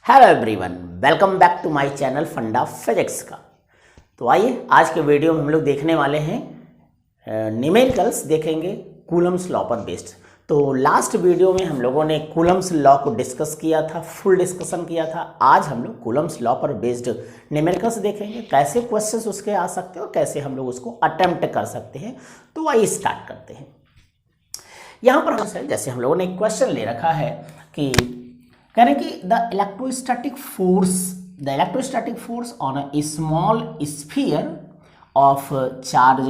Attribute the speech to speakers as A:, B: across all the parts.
A: Hello everyone, welcome back to my channel funda physics का। तो आइए आज के वीडियो में हम लोग देखने वाले हैं न्यूमेरिकल्स देखेंगे कूलम्स लॉ पर बेस्ड। तो लास्ट वीडियो में हम लोगों ने कूलम्स लॉ को डिस्कस किया था, फुल डिस्कशन किया था। आज हम लोग कूलम्स लॉ पर बेस्ड न्यूमेरिकल्स देखेंगे, कैसे क्वेश्चंस उसके आ सकते हैं और कैसे हम लोग उसको अटेम्प्ट कर सकते हैं। तो आइए स्टार्ट करते हैं। यहाँ पर जैसे हम लोगों ने एक क्वेश्चन ले रखा है कि कह रहे हैं कि the electrostatic force on a small sphere of charge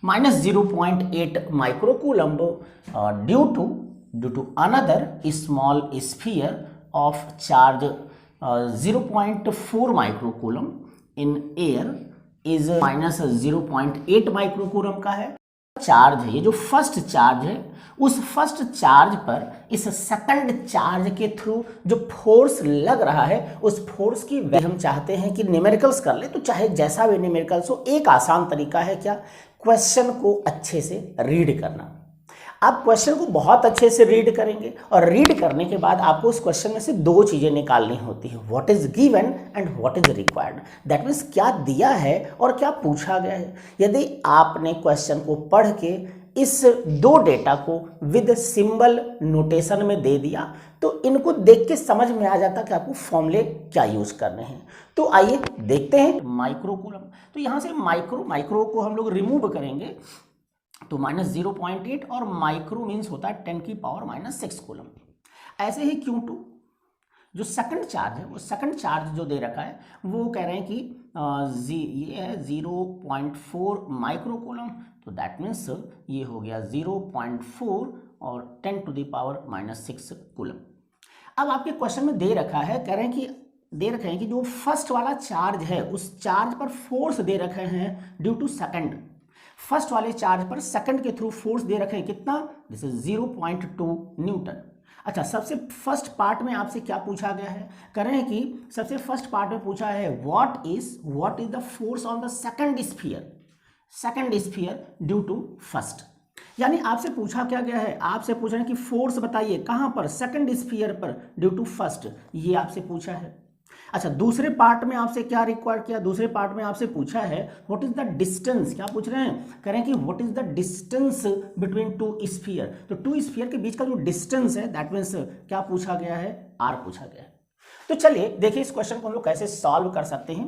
A: -0.8 microcoulomb due to another small sphere of charge 0.4 microcoulomb in air is -0.8 microcoulomb का है। चार्ज है, ये जो फर्स्ट चार्ज है, उस फर्स्ट चार्ज पर इस सेकंड चार्ज के थ्रू जो फोर्स लग रहा है, उस फोर्स की हम चाहते हैं कि न्यूमेरिकल्स कर ले। तो चाहे जैसा भी न्यूमेरिकल्स हो, एक आसान तरीका है क्या, क्वेश्चन को अच्छे से रीड करना। आप क्वेश्चन को बहुत अच्छे से रीड करेंगे और रीड करने के बाद आपको उस क्वेश्चन में से दो चीजें निकालनी होती है, what is given and what is required. That means क्या दिया है और क्या पूछा गया है। यदि आपने क्वेश्चन को पढ़ के इस दो डेटा को विद सिंबल नोटेशन में दे दिया तो इनको देख के समझ में आ जाता कि आपको फॉर्मूले क्या यूज करने हैं। तो आइए देखते हैं माइक्रोकूलम। तो यहां से माइक्रो को हम लोग रिमूव करेंगे तो -0.8 और माइक्रो मीन्स होता है 10 की पावर -6 कूलम। ऐसे ही Q2 जो सेकंड चार्ज है, वो सेकंड चार्ज जो दे रखा है वो कह रहे हैं कि ये है 0.4 माइक्रो कूलम। तो दैट मीन्स ये हो गया 0.4 और 10 टू द पावर -6 कूलम। अब आपके क्वेश्चन में दे रखा है, कह रहे हैं कि जो फर्स्ट वाला चार्ज है उस चार्ज पर फोर्स दे रखे हैं ड्यू टू सेकंड। फर्स्ट वाले चार्ज पर सेकंड के थ्रू फोर्स दे रखे हैं कितना, दिस इज 0.2 न्यूटन। अच्छा, सबसे फर्स्ट पार्ट में आपसे क्या पूछा गया है, कह रहे हैं कि सबसे फर्स्ट पार्ट में पूछा है what is the force on the second sphere due to first. यानी आपसे पूछा क्या गया है, आपसे पूछ रहे हैं कि फोर्स बताइए कहां पर, सेकंड स्फीयर पर ड्यू टू फर्स्ट, ये आपसे पूछा है। अच्छा, दूसरे पार्ट में आपसे क्या रिक्वायर किया, दूसरे पार्ट में आपसे पूछा है व्हाट इज द डिस्टेंस। क्या पूछ रहे हैं, कह रहे हैं कि what is the distance between two sphere. तो टू स्फीयर के बीच का जो डिस्टेंस है, दैट मीन्स क्या पूछा गया है, आर पूछा गया है। तो चलिए देखिए इस क्वेश्चन को हम लोग कैसे सॉल्व कर सकते हैं।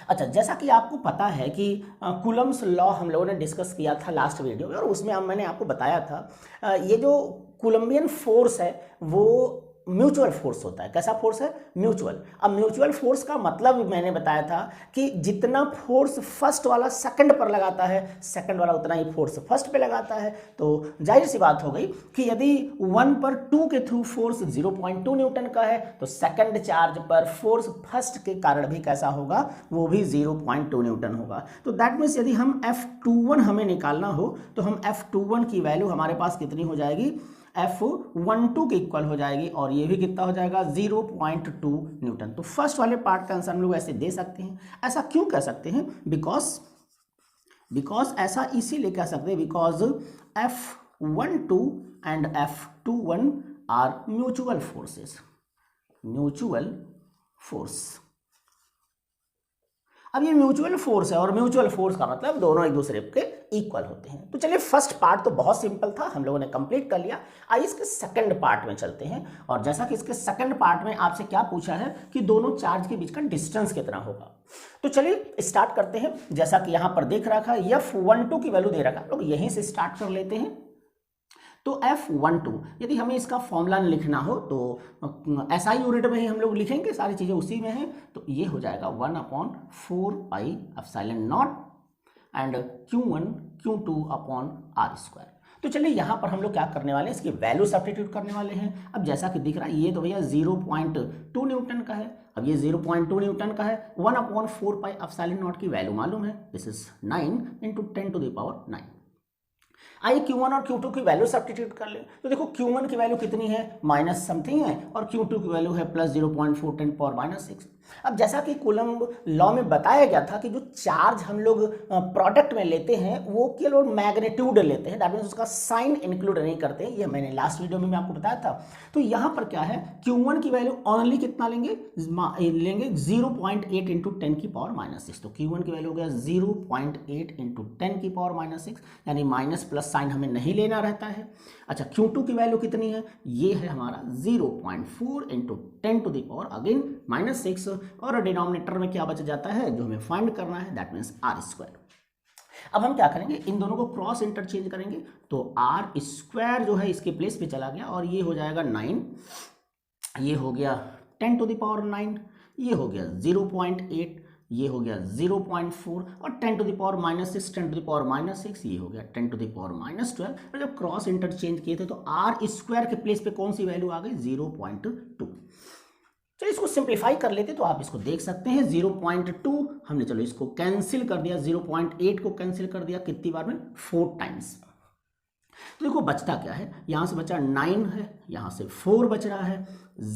A: अच्छा, जैसा कि आपको पता है कि कूलम्स लॉ हम लोगों ने डिस्कस किया था लास्ट वीडियो में, और उसमें मैंने आपको बताया था ये जो कूलम्बियन फोर्स है वो म्यूचुअल फोर्स होता है। कैसा फोर्स है, म्यूचुअल। अब म्यूचुअल फोर्स का मतलब मैंने बताया था कि जितना फोर्स फर्स्ट वाला सेकंड पर लगाता है, सेकंड वाला उतना ही फोर्स फर्स्ट पे लगाता है। तो जाहिर सी बात हो गई कि यदि 1 पर 2 के थ्रू फोर्स 0.2 न्यूटन का है तो सेकंड चार्ज पर फोर्स फर्स्ट के कारण भी कैसा होगा, वो भी 0.2 न्यूटन होगा। तो दैट मीन्स यदि हम F21 हमें निकालना हो तो हम F21 की वैल्यू हमारे पास कितनी हो जाएगी, F12 के इक्वल हो जाएगी, और ये भी कितना हो जाएगा, 0.2 न्यूटन। तो फर्स्ट वाले पार्ट का आंसर हम लोग ऐसे दे सकते हैं। ऐसा क्यों कह सकते हैं, बिकॉज ऐसा इसीलिए कह सकते हैं because F12 and F21 are mutual force. अब ये म्यूचुअल फोर्स है और म्यूचुअल फोर्स का मतलब दोनों एक दूसरे के इक्वल होते हैं। तो चलिए फर्स्ट पार्ट तो बहुत सिंपल था, हम लोगों ने कंप्लीट कर लिया। आइए इसके सेकंड पार्ट में चलते हैं, और जैसा कि इसके सेकंड पार्ट में आपसे क्या पूछा है कि दोनों चार्ज के बीच का डिस्टेंस कितना होगा। तो चलिए स्टार्ट करते हैं। जैसा कि यहां पर देख रखा है F12 की वैल्यू दे रखा है, लोग यहीं से स्टार्ट कर लेते हैं। तो F12 यदि हमें इसका फॉर्मूला लिखना हो तो ऐसा ही यूनिट में ही हम लोग लिखेंगे, सारी चीज़ें उसी में हैं। तो ये हो जाएगा 1/4 pi epsilon not and Q1 Q2 upon R²। तो चलिए यहाँ पर हम लोग क्या करने वाले हैं, इसकी वैल्यू सब्स्टिट्यूट करने वाले हैं। अब जैसा कि दिख रहा है ये तो भैया 0.2 न्यूटन का है। अब ये 0.2 न्यूटन का है, 1/4 पाई एप्सिलॉन नॉट की वैल्यू मालूम है, this is 9 × 10 to the power 9। आइए Q1 और Q2 की वैल्यू सब्स्टिट्यूट कर ले। तो देखो Q1 की वैल्यू कितनी है, माइनस समथिंग है, और Q2 की वैल्यू है +0.4 10 पावर -6। अब जैसा कि कूलम्ब लॉ में बताया गया था कि जो चार्ज हम लोग प्रोडक्ट में लेते हैं वो केवल मैग्नीट्यूड लेते हैं, दैट मीन्स उसका साइन इंक्लूड नहीं करते हैं। ये मैंने लास्ट वीडियो में मैं आपको बताया था। तो यहाँ पर क्या है, Q1 की वैल्यू ओनली कितना लेंगे 0.8 इंटू 10 की पावर माइनस 6। तो Q1 की वैल्यू हो गया 0.8 इंटू 10 की पावर माइनस 6, यानी माइनस प्लस साइन हमें नहीं लेना रहता है। अच्छा, Q2 की वैल्यू कितनी है, ये है हमारा 0.4 into 10 to the power again minus 6, और डिनोमिनेटर में क्या बच जाता है जो हमें फाइंड करना है, दैट मीन्स आर स्क्वायर। अब हम क्या करेंगे, इन दोनों को क्रॉस इंटरचेंज करेंगे, तो आर स्क्वायर जो है इसके प्लेस पे चला गया और ये हो जाएगा 9, ये हो गया 10 टू द पावर 9, ये हो गया 0.8, ये हो गया 0.4 और 10 to the power minus 6, 10 to the power minus 6, ये हो गया 10 टू द पावर माइनस 12। और जब क्रॉस इंटरचेंज किए थे तो आर स्क्वायर के प्लेस पे कौन सी वैल्यू आ गई, 0.2। चलो इसको सिंप्लीफाई कर लेते तो आप इसको देख सकते हैं 0.2 हमने, चलो इसको कैंसिल कर दिया, 0.8 को कैंसिल कर दिया कितनी बार में, 4 टाइम्स। तो देखो बचता क्या है, यहाँ से बचा 9 है, यहाँ से 4 बच रहा है,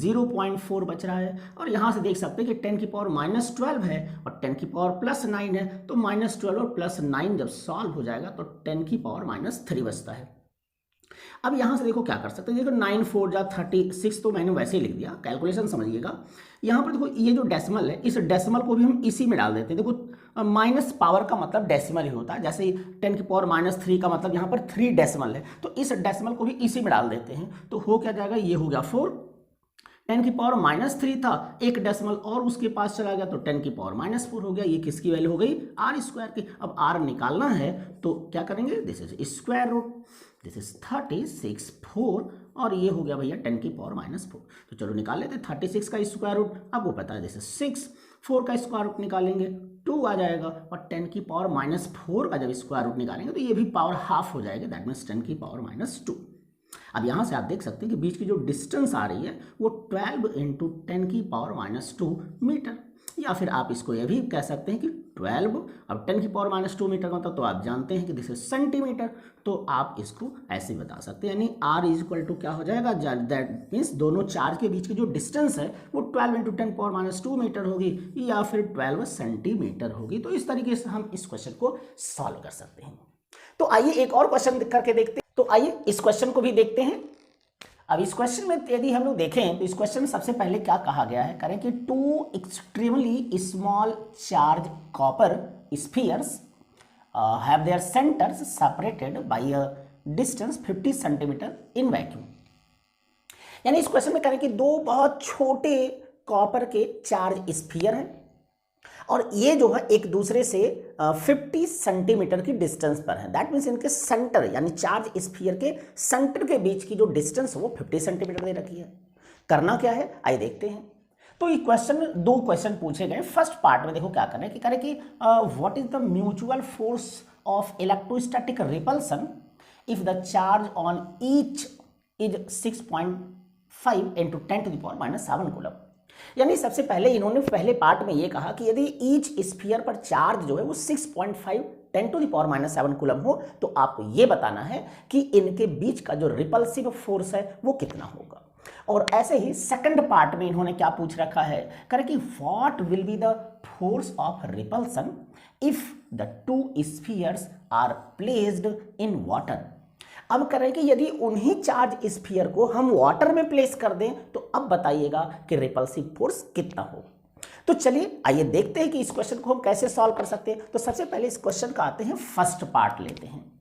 A: 0.4 बच रहा है, और यहाँ से देख सकते हैं कि 10 की पावर माइनस 12 है और 10 की पावर प्लस 9 है, तो माइनस 12 और प्लस 9 जब सॉल्व हो जाएगा तो 10 की पावर माइनस 3 बचता है। अब यहाँ से देखो क्या कर सकते हैं, देखो 9 4 जा 36, तो मैंने वैसे ही लिख दिया, कैलकुलेशन समझिएगा। यहाँ पर देखो ये जो डेसिमल है, इस डेसिमल को भी हम इसी में डाल देते हैं। देखो माइनस पावर का मतलब डेसिमल ही होता है, जैसे 10 की पावर माइनस 3 का मतलब यहाँ पर 3 डेसिमल है, तो इस डेसिमल को भी इसी में डाल देते हैं। तो हो क्या जाएगा, ये हो गया 4, 10 की पावर माइनस 3 था, एक डेसिमल और उसके पास चला गया तो 10 की पावर माइनस 4 हो गया। ये किसकी वैल्यू हो गई, आर स्क्वायर की। अब आर निकालना है तो क्या करेंगे, this is square root, this is 36 4, और ये हो गया भैया 10 की पावर माइनस 4। तो चलो निकाल लेते, 36 का स्क्वायर रूट आपको पता है, दिस इज 6, 4 का स्क्वायर रूट निकालेंगे 2 आ जाएगा, और 10 की पावर माइनस 4 का जब स्क्वायर रूट निकालेंगे तो ये भी पावर हाफ हो जाएगा, दैट मीन्स 10 की पावर माइनस 2। अब यहाँ से आप देख सकते हैं कि बीच की जो डिस्टेंस आ रही है वो 12 इंटू 10 की पावर माइनस 2 मीटर, या फिर आप इसको ये भी कह सकते हैं कि 12, अब 10 की पावर माइनस 2 मीटर का मतलब तो आप जानते हैं कि दिस इज सेंटीमीटर, तो आप इसको ऐसे बता सकते हैं, यानी आर इज इक्वल टू क्या हो जाएगा, दैट मीन्स दोनों चार्ज के बीच की जो डिस्टेंस है वो 12 इंटू 10 पावर माइनस 2 मीटर होगी, या फिर 12 सेंटीमीटर होगी। तो इस तरीके से हम इस क्वेश्चन को सॉल्व कर सकते हैं। तो आइए एक और क्वेश्चन करके देखते हैं। तो आइए इस क्वेश्चन को भी देखते हैं। अब इस क्वेश्चन में यदि हम लोग देखें तो इस क्वेश्चन में सबसे पहले क्या कहा गया है, करें कि 2 extremely small charge copper spheres have their centres separated by a distance 50 centimetre in vacuum. यानी इस क्वेश्चन में करें कि 2 बहुत छोटे कॉपर के चार्ज स्फीयर हैं और ये जो है एक दूसरे से 50 सेंटीमीटर की डिस्टेंस पर है, दैट मीन्स इनके सेंटर यानी चार्ज स्फीयर के सेंटर के बीच की जो डिस्टेंस है वो 50 सेंटीमीटर दे रखी है। करना क्या है, आइए देखते हैं। तो ये क्वेश्चन में 2 क्वेश्चन पूछे गए। फर्स्ट पार्ट में देखो क्या करना है कि करें कि what is the mutual force of electrostatic repulsion if the charge on each is 6.5 into 10 to the power minus 7 coulomb. यानी सबसे पहले इन्होंने पहले पार्ट में ये कहा कि यदि ईच स्फीयर पर चार्ज जो है वो 6.5 10 to the power minus 7 coulomb हो तो आपको ये बताना है कि इनके बीच का जो रिपल्सिव फोर्स है वो कितना होगा। और ऐसे ही सेकंड पार्ट में इन्होंने क्या पूछ रखा है, करें कि what will be the force of repulsion if the 2 spheres are placed in water. अब करें कि यदि उन्हीं चार्ज स्फीयर को हम वाटर में प्लेस कर दें तो अब बताइएगा कि रिपल्सिव फोर्स कितना हो। तो चलिए आइए देखते हैं कि इस क्वेश्चन को हम कैसे सॉल्व कर सकते हैं। तो सबसे पहले इस क्वेश्चन का आते हैं फर्स्ट पार्ट लेते हैं।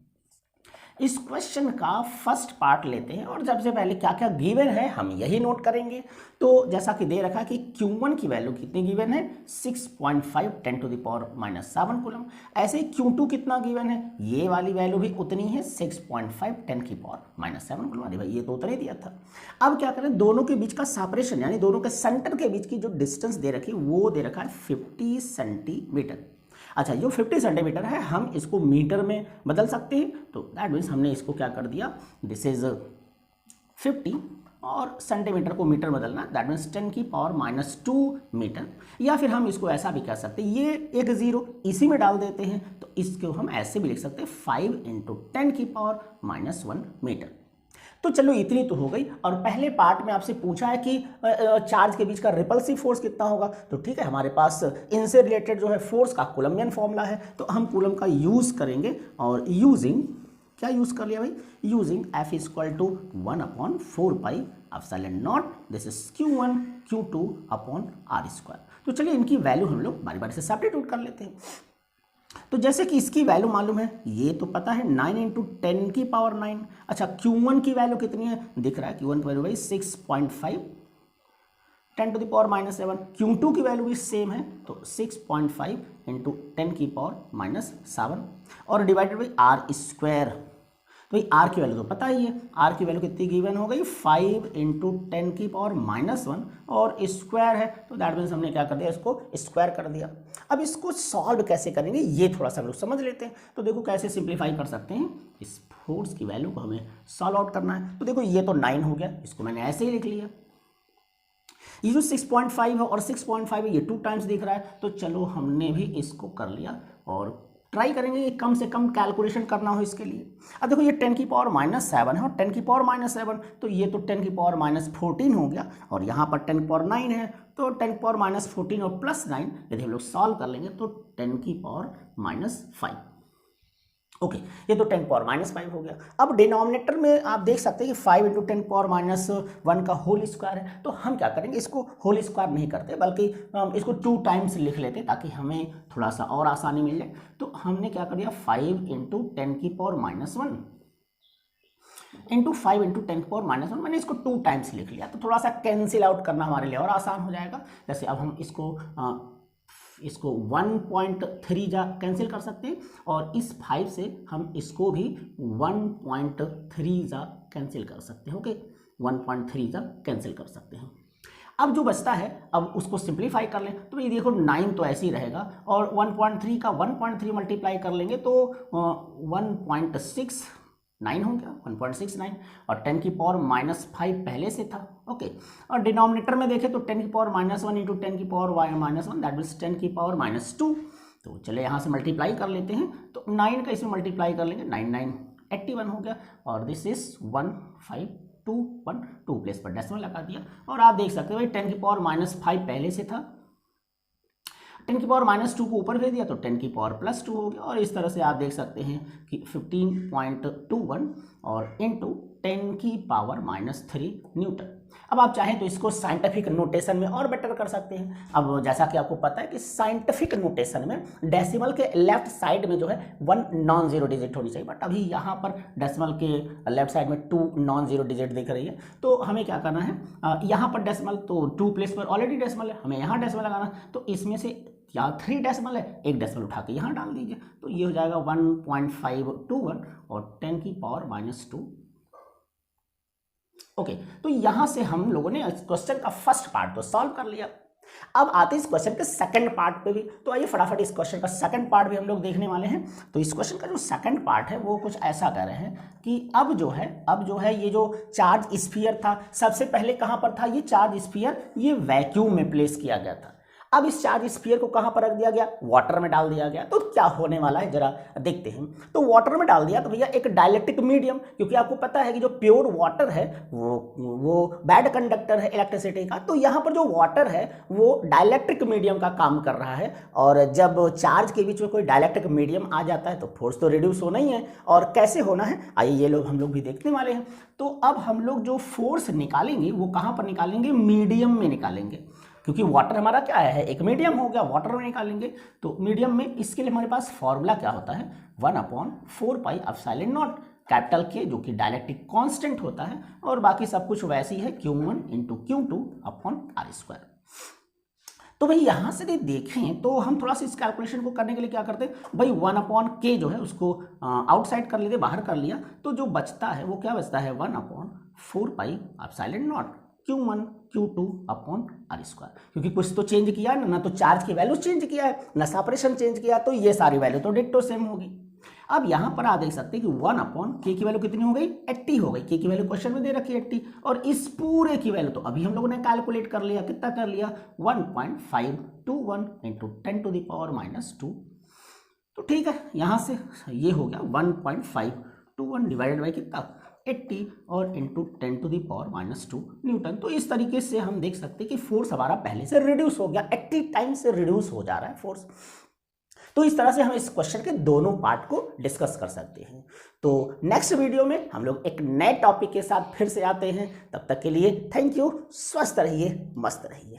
A: इस क्वेश्चन का फर्स्ट पार्ट लेते हैं और सबसे पहले क्या क्या गिवन है हम यही नोट करेंगे। तो जैसा कि दे रखा है कि Q1 की वैल्यू कितनी गिवन है 6.5 10 to the power minus 7 coulomb. ऐसे ही Q2 कितना गिवन है, ये वाली वैल्यू भी उतनी है 6.5 10 की पावर माइनस 7 कूलम। अरे भाई ये तो उतना ही दिया था। अब क्या करें, दोनों के बीच का सेपरेशन यानी दोनों के सेंटर के बीच की जो डिस्टेंस दे रखी है वो दे रखा है 50 सेंटीमीटर। अच्छा, जो 50 सेंटीमीटर है हम इसको मीटर में बदल सकते हैं। तो दैट मीन्स हमने इसको क्या कर दिया, दिस इज 50 और सेंटीमीटर को मीटर बदलना, दैट मीन्स 10 की पावर माइनस 2 मीटर। या फिर हम इसको ऐसा भी कह सकते हैं, ये एक 0 इसी में डाल देते हैं तो इसको हम ऐसे भी लिख सकते हैं 5 इंटू 10 की पावर माइनस 1 मीटर। तो चलो इतनी तो हो गई। और पहले पार्ट में आपसे पूछा है कि चार्ज के बीच का रिपल्सिव फोर्स कितना होगा, तो ठीक है, हमारे पास इनसे रिलेटेड जो है फोर्स का कूलम्बियन फॉर्मूला है, तो हम कूलम का यूज करेंगे। और यूजिंग क्या यूज कर लिया भाई, using F equal to 1/4 pi epsilon naught, this is Q1 Q2 upon R square. तो चलिए इनकी वैल्यू हम लोग बारी बारी से सब्स्टिट्यूट कर लेते हैं। तो जैसे कि इसकी वैल्यू मालूम है, ये तो पता है 9 × 10 की पावर 9। अच्छा Q1 की वैल्यू कितनी है, दिख रहा है Q1 की वैल्यू भाई 6.5 10 to the power -7। Q2 की वैल्यू भी सेम है, तो 6.5 × 10 की पावर -7 और डिवाइडेड बाई R स्क्वायर। तो भाई R की वैल्यू तो पता ही है, R की वैल्यू कितनी गिवन हो गई 5 × 10 की पावर -1 और स्क्वायर है, तो दैट मीन्स हमने क्या कर दिया, इसको स्क्वायर कर दिया। अब इसको सॉल्व कैसे करेंगे ये थोड़ा सा हम लोग समझ लेते हैं। तो देखो कैसे सिंप्लीफाई कर सकते हैं, इस फोर्स की वैल्यू को हमें सॉल्व आउट करना है। तो देखो ये तो 9 हो गया, इसको मैंने ऐसे ही लिख लिया। ये जो 6.5 है और 6.5 है, ये 2 टाइम्स दिख रहा है, तो चलो हमने भी इसको कर लिया और ट्राई करेंगे कि कम से कम कैलकुलेशन करना हो इसके लिए। अब देखो ये 10 की पावर -7 है और 10 की पावर -7, तो ये तो 10 की पावर -14 हो गया और यहाँ पर 10 की पावर 9 है, तो 10 की पावर -14 और +9 यदि हम लोग सॉल्व कर लेंगे तो 10 की पावर -5। ओके, ये तो 10 की पावर -5 हो गया। अब डिनोमिनेटर में आप देख सकते हैं कि 5 × 10 की पावर -1 का होल स्क्वायर है, तो हम क्या करेंगे, इसको होल स्क्वायर नहीं करते बल्कि इसको 2 टाइम्स लिख लेते ताकि हमें थोड़ा सा और आसानी मिल जाए। तो हमने क्या कर दिया 5 × 10 की पावर -1 इंटू 5 × 10 की पावर -1, मैंने इसको 2 टाइम्स लिख लिया, तो थोड़ा सा कैंसिल आउट करना हमारे लिए और आसान हो जाएगा। जैसे अब हम इसको 1.3 जा कैंसिल कर सकते हैं और इस 5 से हम इसको भी 1.3 जा कैंसिल कर सकते हैं। ओके, 1.3 जा कैंसिल कर सकते हैं। अब जो बचता है अब उसको सिंप्लीफाई कर लें, तो ये देखो 9 तो ऐसे ही रहेगा और 1.3 का 1.3 मल्टीप्लाई कर लेंगे तो 1.69 हो गया, 1.69 और 10 की पावर -5 पहले से था। ओके, और डिनोमिनेटर में देखें तो 10 की पावर -1 × 10 की पावर -1 दैट मीन्स 10 की पावर -2। तो चले यहाँ से मल्टीप्लाई कर लेते हैं, तो 9 का इसमें मल्टीप्लाई कर लेंगे, 9 9 81 हो गया और दिस इज 1521, 2 प्लेस पर डेसिमल लगा दिया और आप देख सकते हो भाई 10 की पावर -5 पहले से था, 10 की पावर -2 को ऊपर भेज दिया तो 10 की पावर +2 हो गया और इस तरह से आप देख सकते हैं कि 15.21 और इंटू 10 की पावर -3 न्यूटन। अब आप चाहें तो इसको साइंटिफिक नोटेशन में और बेटर कर सकते हैं। अब जैसा कि आपको पता है कि साइंटिफिक नोटेशन में डेसिमल के लेफ्ट साइड में जो है 1 नॉन जीरो डिजिट होनी चाहिए, बट अभी यहाँ पर डेसिमल के लेफ्ट साइड में 2 नॉन जीरो डिजिट दिख रही है। तो हमें क्या करना है, यहाँ पर डेसिमल तो 2 प्लेस पर ऑलरेडी डेसिमल है, हमें यहाँ डेसिमल लगाना, तो इसमें से या 3 डेसिमल है, एक डेसिमल उठा के यहाँ डाल दीजिए, तो ये हो जाएगा 1.521 और 10 की पावर -2। ओके, तो यहां से हम लोगों ने इस क्वेश्चन का फर्स्ट पार्ट तो सॉल्व कर लिया। अब आते हैं इस क्वेश्चन के सेकंड पार्ट पे भी, तो आइए फटाफट इस क्वेश्चन का सेकंड पार्ट भी हम लोग देखने वाले हैं। तो इस क्वेश्चन का जो सेकंड पार्ट है वो कुछ ऐसा कह रहे हैं कि अब जो है ये जो चार्ज स्फीयर था, सबसे पहले कहां पर था ये चार्ज स्फीयर, ये वैक्यूम में प्लेस किया गया था। अब इस चार्ज स्फीयर को कहां पर रख दिया गया, वाटर में डाल दिया गया। तो क्या होने वाला है जरा देखते हैं। तो वाटर में डाल दिया तो भैया एक डाइलेक्ट्रिक मीडियम, क्योंकि आपको पता है कि जो प्योर वाटर है वो बैड कंडक्टर है इलेक्ट्रिसिटी का, तो यहाँ पर जो वाटर है वो डाइलेक्ट्रिक मीडियम का काम कर रहा है। और जब चार्ज के बीच में कोई डाइलेक्ट्रिक मीडियम आ जाता है तो फोर्स तो रिड्यूस होना ही है, और कैसे होना है आइए ये लोग हम लोग भी देखने वाले हैं। तो अब हम लोग जो फोर्स निकालेंगे वो कहाँ पर निकालेंगे, मीडियम में निकालेंगे, क्योंकि वाटर हमारा क्या है, एक मीडियम हो गया, वाटर में निकालेंगे। तो मीडियम में इसके लिए हमारे पास फॉर्मूला क्या होता है, 1/4 पाई एप्सिलॉन नॉट, कैपिटल के जो कि डाइलेक्ट्रिक कांस्टेंट होता है, और बाकी सब कुछ वैसे ही है Q1 × Q2 upon R square. तो भाई यहाँ से देखें तो हम थोड़ा सा इस कैलकुलेशन को करने के लिए क्या करते हैं भाई, 1/k जो है उसको आउटसाइड कर लेते, बाहर कर लिया, तो जो बचता है वो क्या बचता है 1/4 pi epsilon not Q1 Q2 upon R square. क्योंकि कुछ तो चेंज किया है ना, तो चार्ज की वैल्यू चेंज किया है ना सेपरेशन चेंज किया, तो ये सारी वैल्यू तो डिट्टो सेम होगी। अब यहाँ पर आप देख सकते हैं कि 1/k की वैल्यू कितनी हो गई, 80 हो गई। k की वैल्यू क्वेश्चन में दे रखी है 80, और इस पूरे की वैल्यू तो अभी हम लोगों ने कैलकुलेट कर लिया, कितना कर लिया 1.521 × 10⁻²। तो ठीक है, यहाँ से ये हो गया 1.521 डिवाइडेड बाई कितना 80 और इंटू 10⁻⁻² न्यूटन। तो इस तरीके से हम देख सकते हैं कि फोर्स हमारा पहले से रिड्यूस हो गया, 80 टाइम से रिड्यूस हो जा रहा है फोर्स। तो इस तरह से हम इस क्वेश्चन के दोनों पार्ट को डिस्कस कर सकते हैं। तो नेक्स्ट वीडियो में हम लोग एक नए टॉपिक के साथ फिर से आते हैं। तब तक के लिए थैंक यू। स्वस्थ रहिए, मस्त रहिए।